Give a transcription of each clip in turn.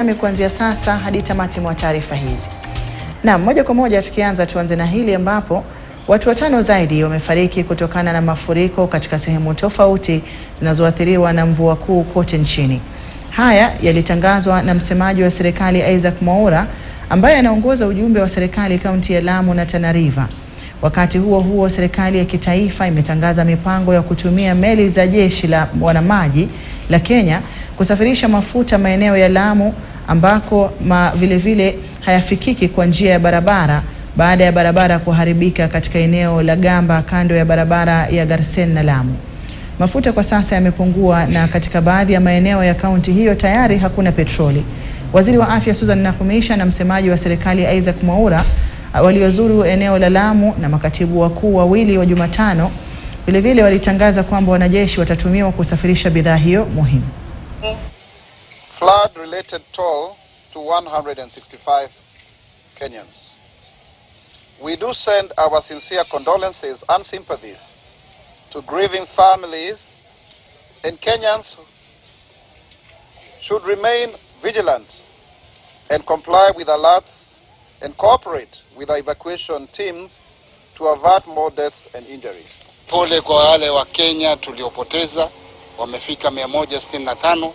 Kuanzia sasa hadi tamati mwa taarifa hizi. Na moja kwa moja tuanze na hili ambapo watu 5 zaidi wamefariki kutokana na mafuriko katika sehemu tofauti zinazoathiriwa na mvua kuu kote nchini. Haya yalitangazwa na msemaji wa serikali Mwaura, ambaye anaongoza ujumbe wa serikali kaunti ya Lamu na Tana River. Wakati huo huo, serikali ya kitaifa imetangaza mipango ya kutumia meli za jeshi la wanamaji la Kenya kusafirisha mafuta maeneo ya Lamu ambako vile vile hayafikiki kwa njia ya barabara baada ya barabara kuharibika katika eneo la Gamba kando ya barabara ya Garsen na Lamu. Mafuta kwa sasa yamepungua na katika baadhi ya maeneo ya kaunti hiyo tayari hakuna petroli. Waziri wa Afya Susan Nakumisha na msemaji wa serikali Mwaura waliozuru eneo la Lamu na makatibu wakuu wawili wa Jumatano vile vile walitangaza kwamba wanajeshi watatumiwa kusafirisha bidhaa hiyo muhimu. Flood-related toll to 165 Kenyans. We do send our sincere condolences and sympathies to grieving families, and Kenyans should remain vigilant and comply with alerts and cooperate with the evacuation teams to avert more deaths and injuries. Pole kwa wale wa Kenya tuliopoteza, wamefika 165.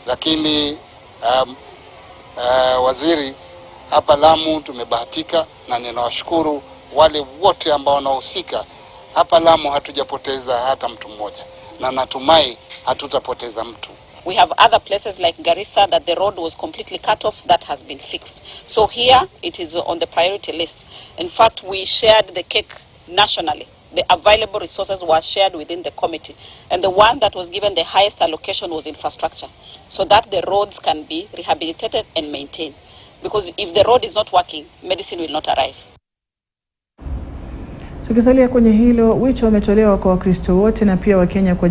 Lakini waziri, hapa Lamu tumebahatika na ninawashukuru wale wote ambao wanahusika. Hapa Lamu hatujapoteza hata mtu mmoja na natumai hatutapoteza mtu. We have other places like Garissa that the road was completely cut off, that has been fixed. So here it is on the priority list. In fact, we shared the cake nationally. The available resources were shared within the committee, and the one that was given the highest allocation was infrastructure, so that the roads can be rehabilitated and maintained. Because if the road is not working, medicine will not arrive. Tukisalia kwenye hilo, wito umetolewa kwa Wakristo wote na pia Wakenya kwa